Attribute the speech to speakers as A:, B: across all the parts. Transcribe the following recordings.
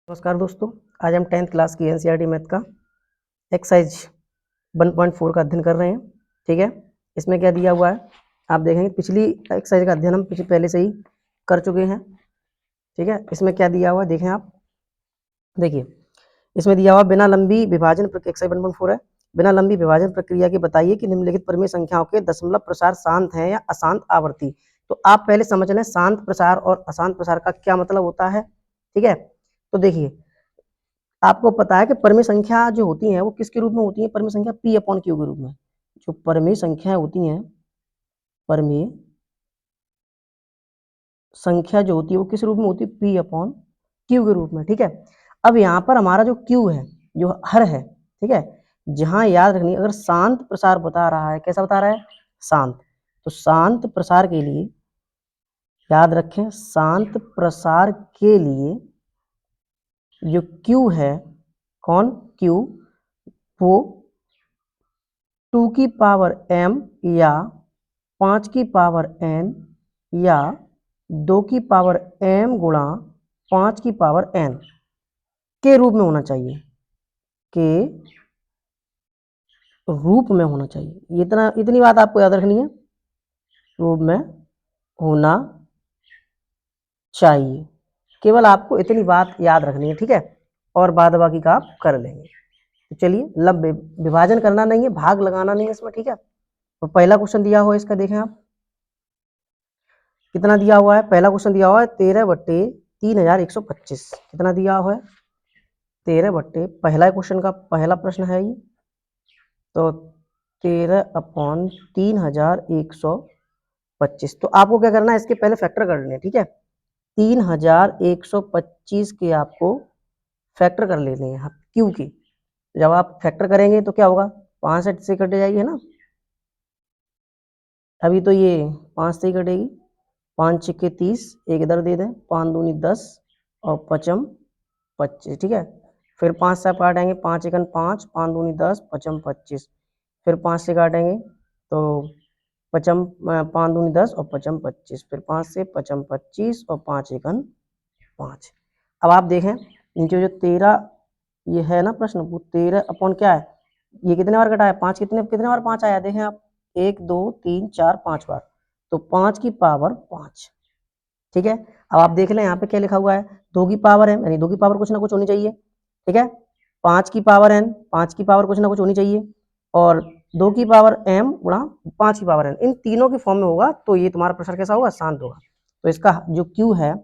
A: नमस्कार दोस्तों, आज हम 10th क्लास की एनसीईआरटी मैथ का एक्सरसाइज 1.4 का अध्ययन कर रहे हैं। ठीक है, इसमें क्या दिया हुआ है आप देखेंगे। पिछली एक्सरसाइज का अध्ययन हम पहले से ही कर चुके हैं। ठीक है, इसमें क्या दिया हुआ है देखें आप। देखिए, इसमें दिया हुआ बिना लंबी विभाजन एक्सरसाइज 1.4 है। बिना लंबी विभाजन प्रक्रिया के बताइए कि निम्नलिखित परिमेय संख्याओं के दशमलव प्रसार शांत है या अशांत आवर्ती। तो आप पहले समझ लें शांत प्रसार और अशांत प्रसार का क्या मतलब होता है। ठीक है, तो देखिए आपको पता है कि परिमेय संख्या जो होती हैं वो किसके रूप में होती है। परिमेय संख्या P अपॉन Q के रूप में। जो परिमेय संख्या होती हैं, परिमेय संख्या जो होती है वो किस रूप में होती है, P अपॉन Q के रूप में। ठीक है, अब यहाँ पर हमारा जो Q है, जो हर है, ठीक है, जहाँ याद रखनी अगर शांत प्रसार बता रहा है, कैसा बता रहा है, शांत, तो शांत प्रसार के लिए याद रखें, शांत प्रसार के लिए जो Q है, कौन Q, वो 2 की पावर m या 5 की पावर n या 2 की पावर m गुणा 5 की पावर n के रूप में होना चाहिए, के रूप में होना चाहिए। इतनी बात आपको याद रखनी है, रूप में होना चाहिए। केवल आपको इतनी बात याद रखनी है। ठीक है, और बाद बाकी का आप कर लेंगे। तो चलिए, लब विभाजन करना नहीं है, भाग लगाना नहीं है इसमें। ठीक है, तो पहला क्वेश्चन दिया हुआ है इसका, देखें आप कितना दिया हुआ है। पहला क्वेश्चन दिया हुआ है 13/3125। कितना दिया हुआ है, 13 बट्टे, पहला क्वेश्चन का पहला प्रश्न है ये, तो 13/3125। तो आपको क्या करना है, इसके पहले फैक्टर कर लेने। ठीक है, 3125 के आपको फैक्टर कर लेने हैं क्यू की। जब आप फैक्टर करेंगे तो क्या होगा, 5 से कट जाएगी, है ना। अभी तो ये 5 से ही कटेगी। 5 छिक्के 30, एक इधर दे दें, 5 दूनी 10 और 5m 25। ठीक है, फिर 5 से काटेंगे, 5 एकन 5, 5 दूनी 10, 5m 25। फिर 5 से काटेंगे तो 5 दूनी 10 और 5m 25। फिर 5 से 5m 25 और 5 एकन 5। अब आप देखें नीचे जो 13 ये है ना प्रश्न, वो 13 अपॉन क्या है, ये कितने बार कटा है, 5 कितने कितने बार 5 आया, देखें आप, 1 2 3 4 5 बार, तो 5 की पावर 5। ठीक है, अब आप देख लें यहाँ पे क्या लिखा हुआ है, 2 की पावर m, यानी 2 की पावर कुछ ना कुछ होनी चाहिए। ठीक है, 5 की पावर n, 5 की पावर कुछ ना कुछ होनी चाहिए, और 2 की पावर m गुणा 5 की पावर n, इन तीनों की फॉर्म में होगा तो ये तुम्हारा प्रसार कैसा होगा, शांत होगा। तो इसका जो Q है,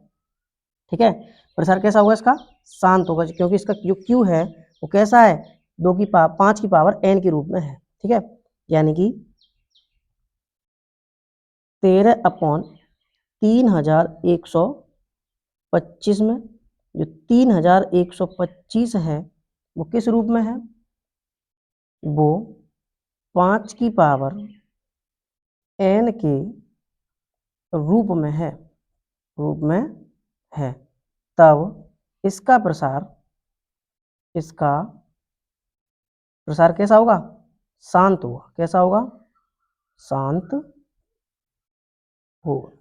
A: ठीक है, प्रसार कैसा होगा इसका, शांत होगा, क्योंकि इसका जो Q है वो कैसा है, 5 की पावर n के रूप में है। ठीक है, यानी कि 13/3125 में जो 3125 है वो किस रूप में है, वो 5 की पावर n के रूप में है, रूप में है। तब इसका प्रसार कैसा होगा, शांत होगा। कैसा होगा, शांत होगा।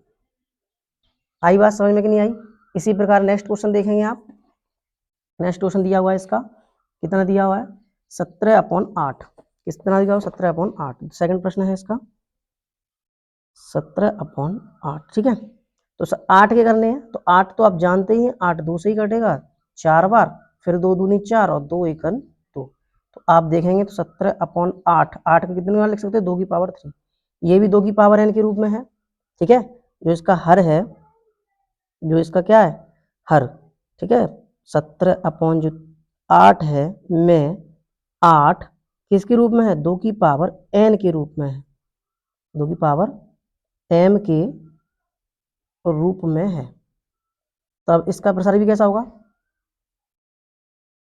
A: आई बात समझ में कि नहीं आई। इसी प्रकार नेक्स्ट क्वेश्चन देखेंगे आप। नेक्स्ट क्वेश्चन दिया हुआ है इसका, कितना दिया हुआ है, 17/8। कितना दिया हुआ, 17/8। सेकंड प्रश्न है इसका 17/8। ठीक है, तो 8 के करने हैं, तो 8 तो आप जानते ही हैं, 8 2 से ही कटेगा 4 बार, फिर 2 दूनी 4 और 2 एकन 2। तो आप देखेंगे तो 17/8, 8 के कितने बार लिख सकते हैं, 2 की पावर 3। ये भी 2 की पावर n के रूप में है। ठीक है, जो इसका हर है, जो इसका क्या है, हर। ठीक है, 17/8 है में 8 किसके रूप में है, 2 की पावर n के रूप में है, 2 की पावर m के रूप में है। तब इसका प्रसार भी कैसा होगा,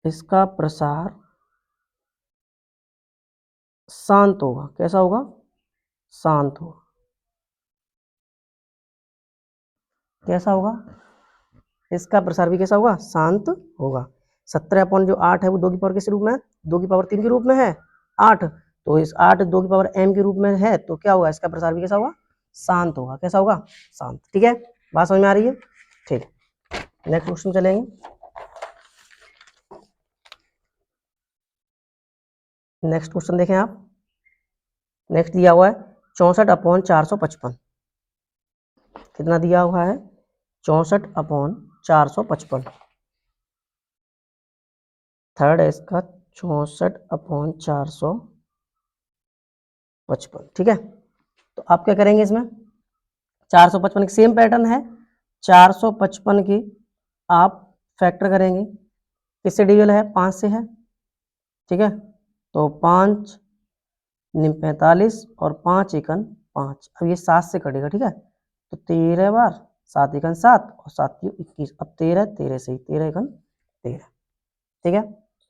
A: इसका प्रसार शांत होगा। कैसा होगा, शांत होगा। कैसा होगा, इसका प्रसार भी कैसा होगा, शांत होगा। 17/8 है वो 2 की पावर किस रूप में है, 2 की पावर 3 के रूप में है 8, तो इस 8 2 की पावर m के रूप में है, तो क्या होगा, इसका प्रसार भी कैसा होगा, शांत होगा। कैसा होगा, शांत। ठीक है, बात समझ में आ रही है। ठीक, नेक्स्ट क्वेश्चन चलेंगे। नेक्स्ट क्वेश्चन देखें आप। नेक्स्ट दिया हुआ है 64/455। कितना दिया हुआ है? 64/455। थर्ड है इसका 64/455। ठीक है, तो आप क्या करेंगे इसमें? 455 की सेम पैटर्न है, 455 की आप फैक्टर करेंगे। किससे डिविजल है? 5 से है। ठीक है, तो 5 निम 45 और 5 एकन 5। अब ये 7 से कटेगा। ठीक है, तो 13 बार 7 एकन 7 और 7 21। अब 13 13 से ही 13 एकन 13। ठीक है,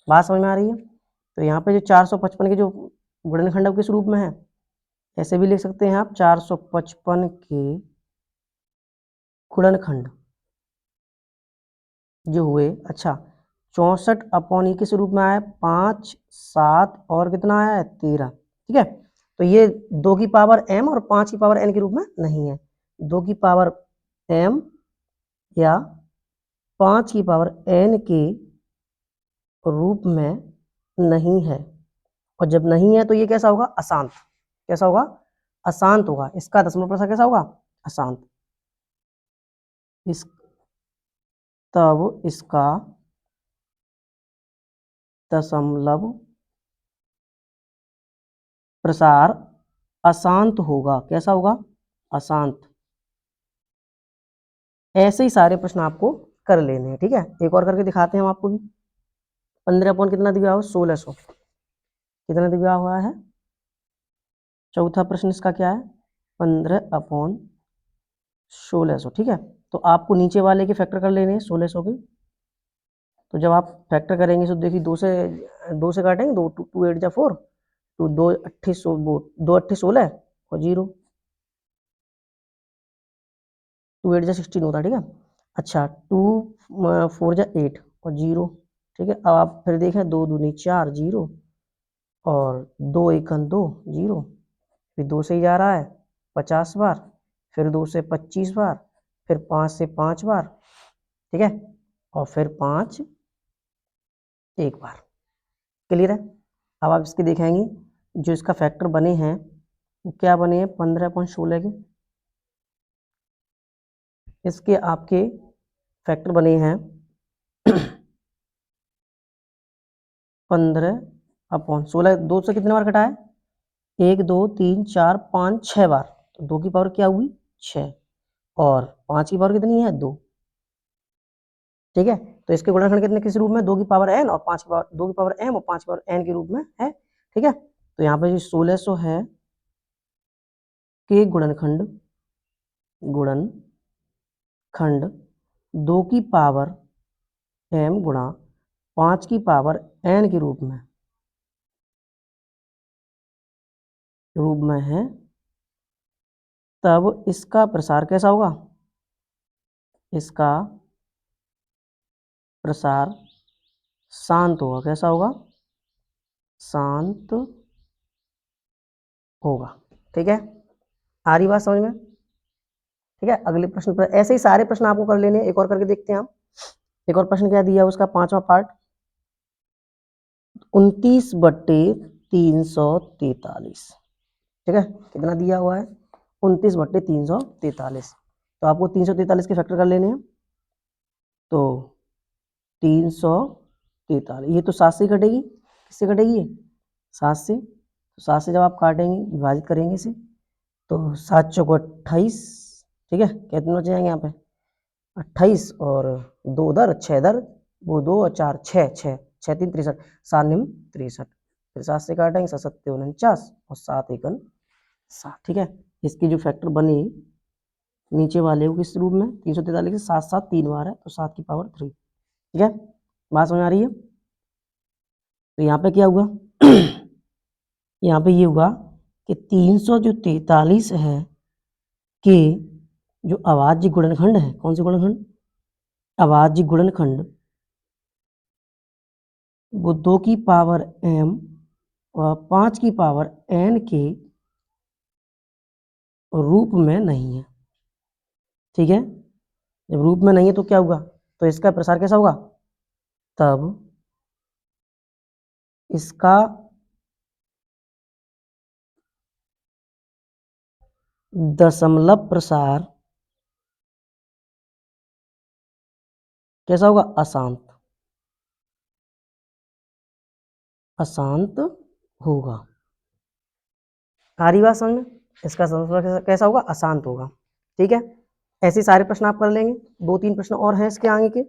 A: बात समझ में आ रही है? तो यहाँ पे जो 455 के जो गुणनखंड किस रूप में है? ऐसे भी लिख सकते हैं आप, 455 के गुणनखंड जो हुए, अच्छा 64/e किस रूप में आया? 5 7 और कितना आया है? 13। ठीक है, तो ये 2 की पावर m और 5 की पावर n के रूप में नहीं है। 2 की पावर m या 5 की पावर n के रूप में नहीं है। और जब नहीं है तो ये कैसा होगा? अशांत। कैसा होगा? अशांत होगा। इसका दशमलव प्रसार कैसा होगा? अशांत। तब इसका दशमलव प्रसार अशांत होगा। कैसा होगा? अशांत। ऐसे ही सारे प्रश्न आपको कर लेने हैं। ठीक है, एक और करके दिखाते हैं हम आपको भी। 15 अपॉन कितना दिया हुआ? 1600। कितना दिया हुआ है? चौथा प्रश्न इसका क्या है? 15/1600। ठीक है, तो आपको नीचे वाले के फैक्टर कर लेने हैं 1600 के। तो जब आप फैक्टर करेंगे तो देखिए 2 से काटेंगे, 2 2 8 जा 4, तो 2 8 2 8 16 और 0, 2 8 जा 16 होता है। ठीक है, अच्छा 2 4 जा 8 और 0। ठीक है, अब आप फिर देखें 2 दूनी 4 0 और 2 एकन 2 0। फिर 2 से ही जा रहा है 50 बार, फिर 2 से 25 बार, फिर 5 से 5 बार। ठीक है, और फिर 5 एक बार। क्लियर है? अब आप इसके देखेंगे जो इसका फैक्टर बने हैं वो क्या बने हैं? 15/16 के। इसके आपके फैक्टर बने हैं 15/16। 2 से कितने बार कटा है? 1 2 3 4 5 6 बार। तो 2 की पावर क्या हुई? 6। और 5 की पावर कितनी है? 2। ठीक है, तो इसके गुणनखंड कितने किस रूप में? 2 की पावर n और 5 की पावर 2 की पावर m और 5 की पावर n के रूप में है। ठीक है, तो यहाँ पे जो 1600 है के गुणनखंड 2 की पावर m गुणा 5 की पावर n के रूप में है। तब इसका प्रसार कैसा होगा? इसका प्रसार शांत होगा। कैसा होगा? शांत होगा। ठीक है, आ रही बात समझ में? ठीक है, अगले प्रश्न पर ऐसे ही सारे प्रश्न आपको कर लेने हैं। एक और करके देखते हैं हम। एक और प्रश्न क्या दिया है उसका? 5वां पार्ट 29/343। ठीक है, कितना दिया हुआ है? 29/343। तो आपको 343 के फैक्टर कर लेने हैं। तो 343, ये तो 7 से कटेगी। किससे कटेगी? 7 से। तो 7 से जब आप काटेंगे, विभाजित करेंगे इसे, तो 7 चौको 28। ठीक है, कितने बचे जाएंगे यहाँ पे? 28 और 2 उधर 6 इधर, वो 2 और 4 6 6 6 3 63, 7 निम 63। फिर 7 से काटेंगे, 7 7 49 और 7 एकन 7। ठीक है, इसकी जो फैक्टर बनी नीचे वाले को किस रूप में? 343 के 7 7 3 बार है, तो 7 की पावर 3। ठीक है, बात समझ आ रही है? तो यहाँ पे क्या हुआ? यहाँ पे ये हुआ कि 343 है कि जो अभाज्य गुणनखंड है, कौन से गुणनखंड? अभाज्य गुणनखंड, वो 2 की पावर m और 5 की पावर n के रूप में नहीं है। ठीक है, जब रूप में नहीं है तो क्या होगा? तो इसका प्रसार कैसा होगा? तब इसका दशमलव प्रसार कैसा होगा? अशांत, अशांत होगा। आ रही बात समझ में? इसका दशमलव कैसा होगा? अशांत होगा। ठीक है, ऐसे सारे प्रश्न आप कर लेंगे। 2-3 प्रश्न और हैं इसके आगे के।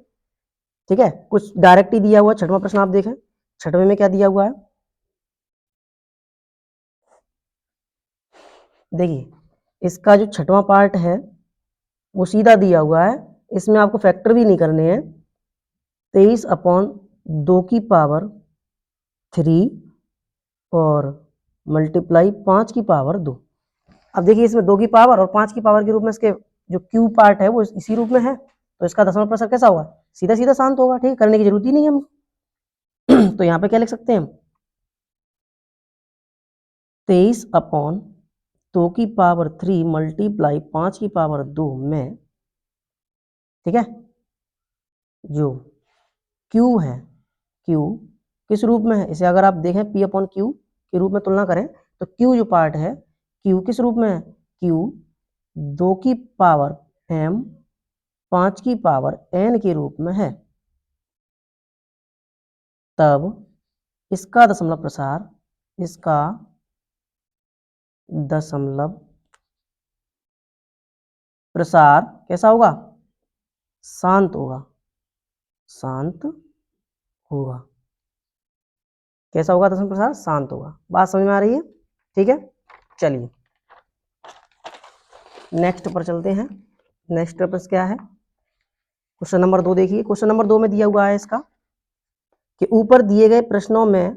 A: ठीक है, कुछ डायरेक्ट ही दिया हुआ। छठवां प्रश्न आप देखें, छठवें में क्या दिया हुआ है? देखिए, इसका जो छठवां पार्ट है वो सीधा दिया हुआ है, इसमें आपको फैक्टर भी नहीं करने हैं। 23/2 और मल्टीप्लाई 5/2। अब देखिए, इसमें 2 की पावर और 5 की पावर के रूप में इसके जो क्यू पार्ट है वो इसी रूप में है, तो इसका दशमलव प्रसार कैसा होगा? सीधा सीधा शांत होगा। ठीक है, करने की जरूरत ही नहीं है हम। तो यहाँ पे क्या लिख सकते हैं हम? 23/2 मल्टीप्लाई 5/2 में, ठीक है, जो Q है, Q किस रूप में है? इसे अगर आप देखें P/Q के रूप में तुलना करें तो Q जो पार्ट है, Q किस रूप में है? Q 2 की पावर m 5 की पावर n के रूप में है। तब इसका दशमलव प्रसार, इसका दशमलव प्रसार कैसा होगा? शांत होगा, शांत होगा। कैसा होगा दशमलव प्रसार? शांत होगा। बात समझ में आ रही है? ठीक है, चलिए नेक्स्ट पर चलते हैं। नेक्स्ट प्रश्न क्या है? क्वेश्चन नंबर 2 देखिए। क्वेश्चन नंबर 2 में दिया हुआ है इसका कि ऊपर दिए गए प्रश्नों में,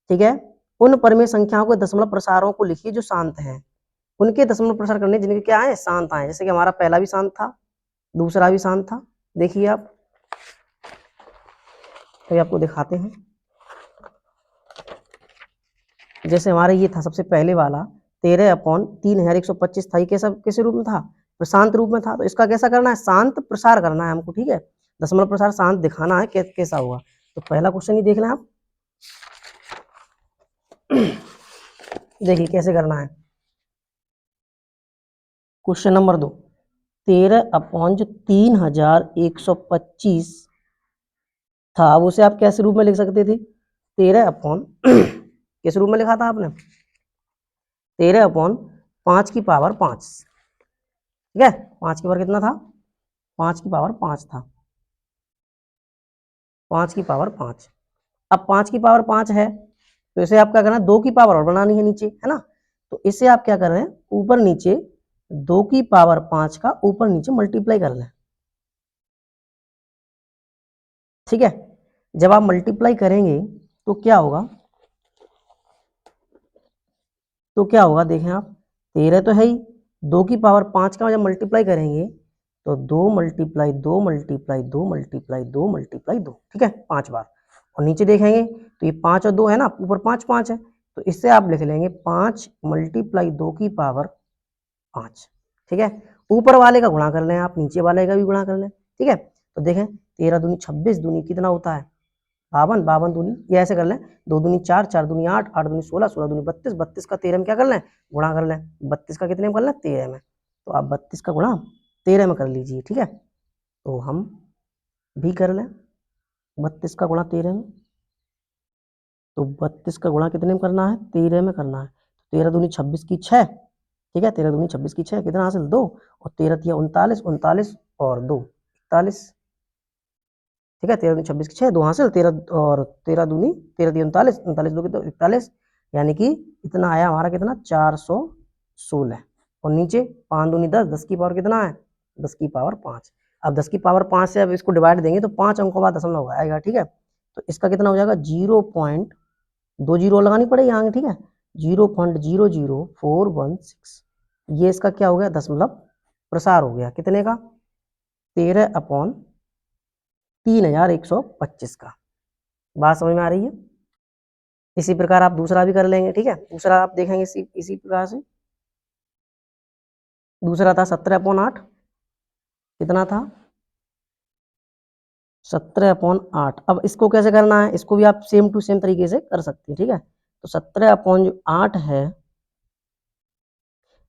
A: ठीक है, उन परिमेय संख्याओं के दशमलव प्रसारों को लिखिए जो शांत हैं। उनके दशमलव प्रसार करने जिनके क्या है? शांत आए। जैसे कि हमारा पहला भी शांत था, दूसरा भी शांत था। देखिए आप, तो आपको दिखाते हैं। जैसे हमारा ये था सबसे पहले वाला 13/3125 था, ये कैसा किस रूप में था? प्रशांत रूप में था। तो इसका कैसा करना है? शांत प्रसार करना है हमको। ठीक है, दशमलव प्रसार शांत दिखाना है कैसा हुआ। तो पहला क्वेश्चन ही देख लें आप। देखिए कैसे करना है। क्वेश्चन नंबर 2, 13/3125 था, अब उसे आप कैसे रूप में लिख सकते थे? 13 किस रूप में लिखा था आपने? 13/5 ठीक है, 5 की पावर कितना था? 5/5 था, 5/5। अब 5/5 है तो इसे आप क्या करना है? 2 की पावर और बनानी है नीचे, है ना। तो इसे आप क्या कर रहे हैं? ऊपर नीचे 2/5 का ऊपर नीचे मल्टीप्लाई कर लें। ठीक है, जब आप मल्टीप्लाई करेंगे तो क्या होगा? देखें आप, 13 तो है ही, 2/5 का जब मल्टीप्लाई करेंगे तो 2 × 2 × 2 × 2 × 2 ठीक है, 5 बार। और नीचे देखेंगे तो ये 5 और 2 है ना, ऊपर 5/5 है, तो इससे आप लिख लेंगे 5 × 2/5। ठीक है, ऊपर वाले का गुणा कर लें आप, नीचे वाले का भी गुणा कर लें। ठीक है, तो देखें 13 दूनी 26 दूनी कितना होता है? 52, 52 दूनी, ये ऐसे कर लें, 2 दूनी 4, 4 दूनी 8, 8 दूनी 16, 16 दूनी 32, 32 का 13 में क्या कर लें? गुणा कर लें। 32 का कितने में कर लें? 13 में। तो आप 32 का गुणा 13 में कर लीजिए। ठीक है, तो हम भी कर लें 32 का गुणा 13 में। तो 32 का गुणा कितने में करना है? 13 में करना है। 13 दूनी 26 की 6, ठीक है, 13 दूनी 26 की 6, कितना हासिल? 2, और 13 तिया 39, 39 और 2 41। ठीक है, 13 दूनी 26 की 6, 2 हासिल, 13 और 13 दूनी 13 तिया 39, 39 2 तो 41, यानी कि इतना आया हमारा कितना? 416। और नीचे 5 दूनी 10, 10 की पावर कितना है? 10/5। अब 10/5 से अब इसको डिवाइड देंगे तो 5 अंकों बाद दशमलव आएगा। ठीक है, तो इसका कितना हो जाएगा? 0.2 जीरो लगानी पड़ेगी आगे। ठीक है, 0.00416, ये इसका क्या हो गया? दशमलव प्रसार हो गया। कितने का? 13/3125 का। बात समझ में आ रही है? इसी प्रकार आप दूसरा भी कर लेंगे। ठीक है, दूसरा आप देखेंगे इसी प्रकार से। दूसरा था 17/8, कितना था? 17/8। अब इसको कैसे करना है? इसको भी आप सेम टू सेम तरीके से कर सकते हैं। ठीक है, तो 17/8 है,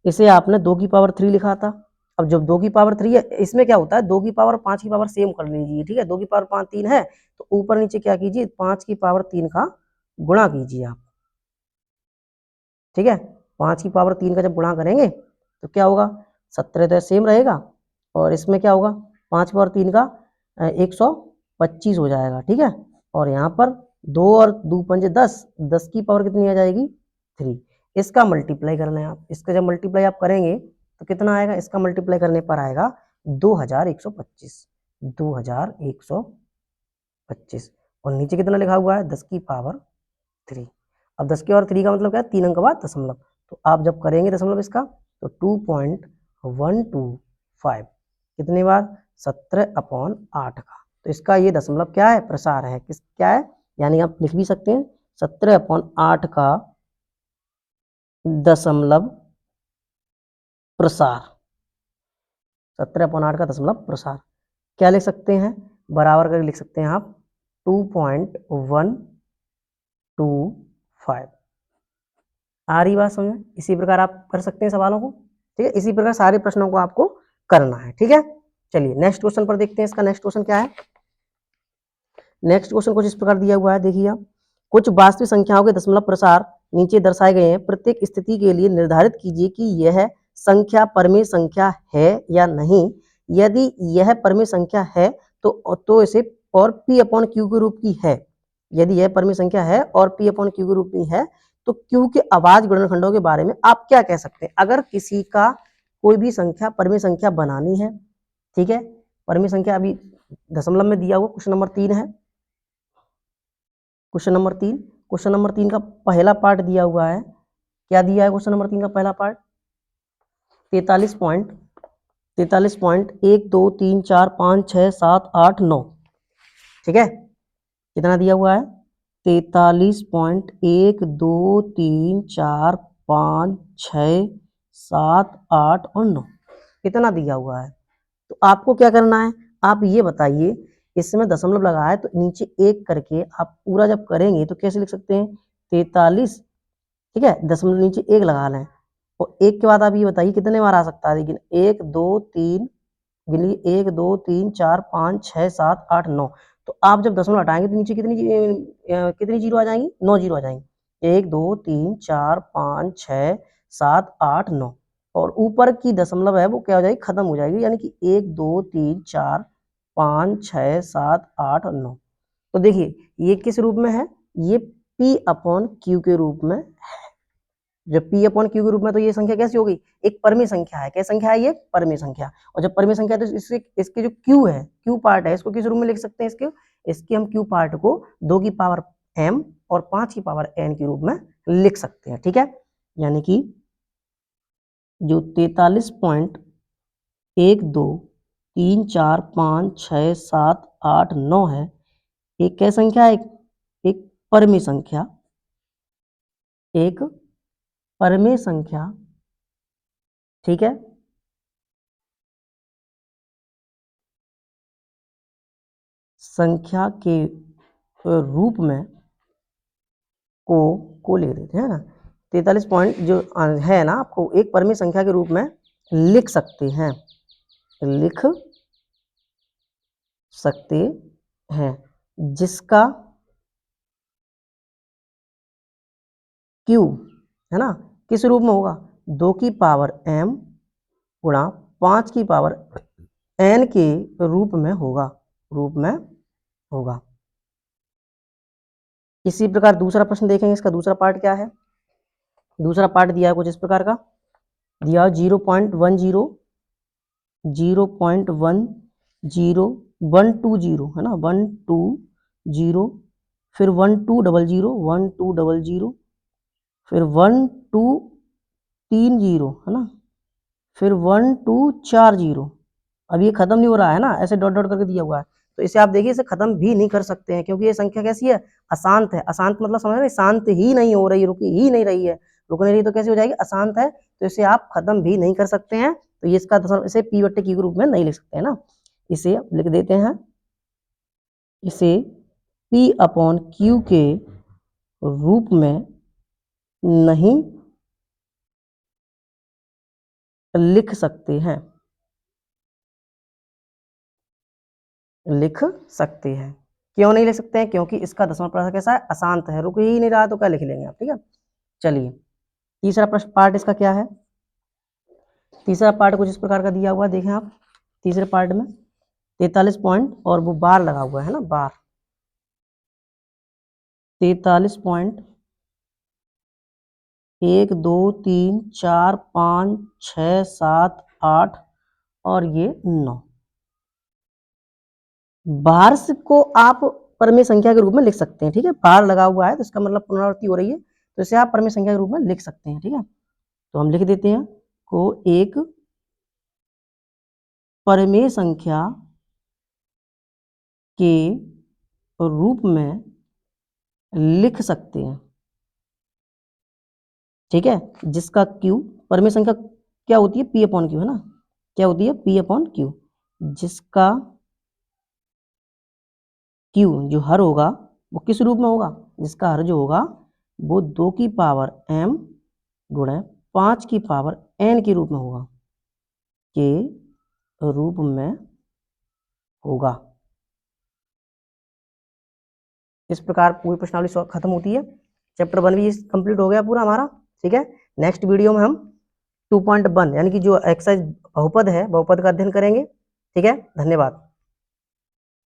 A: इसे आपने 2 की पावर 3 लिखा था। अब जब 2 की पावर 3 है, इसमें क्या होता है 2 की पावर 5 की पावर सेम कर लीजिए, ठीक है। 2 की पावर 5 3 है, तो ऊपर नीचे क्या कीजिए 5 की पावर 3 का गुणा कीजिए आप, ठीक है। 5 की पावर 3 का जब गुणा करेंगे तो क्या होगा, 17 तो सेम रहेगा, और इसमें क्या होगा 5 पावर 3 का 125 हो जाएगा, ठीक है। और यहाँ पर 2 और 2 पंजे 10, 10 की पावर कितनी आ जाएगी 3। इसका मल्टीप्लाई करना है आप, इसका जब मल्टीप्लाई आप करेंगे तो कितना आएगा, इसका मल्टीप्लाई करने पर आएगा 2125, 2125। और नीचे कितना लिखा हुआ है 10 की पावर 3। अब 10 की पावर 3 का मतलब क्या है, 3 अंक बाद दशमलव, तो आप जब करेंगे दशमलव इसका तो 2.125, कितनी बार 17/8 का, तो इसका ये दशमलव क्या है, प्रसार है, किस क्या है, यानी आप लिख भी सकते हैं 17/8 का दशमलव प्रसार, 17/8 का दशमलव प्रसार। क्या लिख सकते हैं, बराबर करके लिख सकते हैं आप 2.125। आ रही बात समझ में। इसी प्रकार आप कर सकते हैं सवालों को, ठीक है। इसी प्रकार सारे प्रश्नों को आपको करना है, ठीक है। चलिए नेक्स्ट क्वेश्चन पर देखते हैं, इसका नेक्स्ट क्वेश्चन क्या है। नेक्स्ट क्वेश्चन कुछ इस प्रकार दिया हुआ है, देखिए आप, कुछ वास्तविक संख्याओं के दशमलव प्रसार नीचे दर्शाए गए हैं, प्रत्येक स्थिति के लिए निर्धारित कीजिए कि यह संख्या परमेय संख्या है या नहीं। यदि यह परमेय संख्या है तो इसे और p अपॉन क्यू के रूप की है। यदि यह परमेय संख्या है और p अपॉन क्यू के रूप में है तो क्यू के अभाज्य गुणनखंडों के बारे में आप क्या कह सकते हैं। अगर किसी का कोई भी संख्या परमेय संख्या बनानी है, ठीक है, परमेय संख्या अभी दशमलव में दिया हुआ क्वेश्चन नंबर 3 है, क्वेश्चन नंबर 3, क्वेश्चन नंबर 3 का पहला पार्ट दिया हुआ है, क्या दिया है क्वेश्चन नंबर 3 का पहला पार्ट, 43.1 2 3 4 5 6 7 8 9, ठीक है। कितना दिया हुआ है 43.1 2 3 4 5 6 7 8 और 9, कितना दिया हुआ है। तो आपको क्या करना है, आप ये बताइए, इसमें दशमलव लगा है तो नीचे एक करके आप पूरा जब करेंगे तो कैसे लिख सकते हैं 43, ठीक है, दशमलव नीचे एक लगा लें, और एक के बाद आप ये बताइए कितने बार आ सकता है, लेकिन 1 2 3, गिनिए 1 2 3 4 5 6 7 8 9, तो आप जब दशमलव हटाएंगे तो नीचे कितनी जीरो आ जाएंगी, 9 जीरो आ जाएंगी, 1 2 3 4 5 6 7 8 9, और ऊपर की दशमलव है वो क्या हो जाएगी, खत्म हो जाएगी, यानी कि 1 2 3 4 5 6 7 8 और 9। तो देखिए ये किस रूप में है, ये p अपॉन क्यू के रूप में है। जब p अपॉन क्यू के रूप में तो ये संख्या कैसी होगी, एक परमेय संख्या है, क्या संख्या है ये, परमेय संख्या। और जब परमेय संख्या है तो इसके जो q है, q पार्ट है, इसको किस रूप में लिख सकते हैं, इसके हम q पार्ट को 2 की पावर m और 5 की पावर n के रूप में लिख सकते हैं, ठीक है। यानी कि जो 43.1 2 3 4 5 6 7 8 9 है, एक क्या संख्या है, एक परमेय संख्या, एक परमेय संख्या, ठीक है। संख्या के रूप में को लिख देते हैं ना, 43 पॉइंट जो है ना, आपको एक परमेय संख्या के रूप में लिख सकते हैं, लिख सकते हैं, जिसका क्यू है ना किस रूप में होगा, 2 की पावर m गुणा 5 की पावर n के रूप में होगा, रूप में होगा। इसी प्रकार दूसरा प्रश्न देखेंगे, इसका दूसरा पार्ट क्या है। दूसरा पार्ट दिया है कुछ इस प्रकार का, दिया 0.10 0.10 है ना, 120, फिर 1200 1200, फिर 1230 है ना, फिर 1240। अब ये खत्म नहीं हो रहा है ना, ऐसे डॉट डॉट करके दिया हुआ है, तो इसे आप देखिए इसे खत्म भी नहीं कर सकते हैं, क्योंकि ये संख्या कैसी है, अशांत है। अशांत मतलब समझ रहे हैं, शांत ही नहीं हो रही, रुकी ही नहीं रही है, रुक नहीं रही तो कैसी हो जाएगी, अशांत है, तो इसे आप खत्म भी नहीं कर सकते हैं। तो ये इसका इसे p बट्टे q के रूप में नहीं लिख सकते हैं ना, इसे लिख देते हैं, इसे p अपॉन q के रूप में नहीं लिख सकते हैं, लिख सकते हैं। क्यों नहीं लिख सकते हैं? क्योंकि इसका दसवां प्रश्न कैसा है? अशांत है, रुक ही नहीं रहा तो क्या लिख लेंगे आप, ठीक है। चलिए तीसरा प्रश्न पार्ट इसका क्या है? तीसरा पार्ट कुछ इस प्रकार का दिया हुआ है, देखें आप तीसरे पार्ट में 43 पॉइंट और वो बार लगा हुआ है ना, बार 43 पॉइंट 1 2 3 4 5 6 7 8 और ये 9। बार को आप परमेय संख्या के रूप में लिख सकते हैं, ठीक है। बार लगा हुआ है तो इसका मतलब पुनरावृत्ति हो रही है, तो इसे आप परमेय संख्या के रूप में लिख सकते हैं, ठीक है। तो हम लिख देते हैं को एक परमेय संख्या के रूप में लिख सकते हैं, ठीक है। जिसका क्यू परमेय संख्या क्या होती है? पी अपॉन क्यू है ना, क्या होती है? P upon Q. जिसका क्यू जो हर होगा वो किस रूप में होगा? जिसका हर जो होगा वो 2 की पावर m गुणे 5 की पावर n के रूप में होगा, के रूप में होगा। इस प्रकार पूरी प्रश्नावली खत्म होती है। चैप्टर 1 भी कंप्लीट हो गया पूरा हमारा, ठीक है। नेक्स्ट वीडियो में हम 2.1 यानी कि जो एक्सरसाइज बहुपद है, बहुपद का अध्ययन करेंगे, ठीक है। धन्यवाद।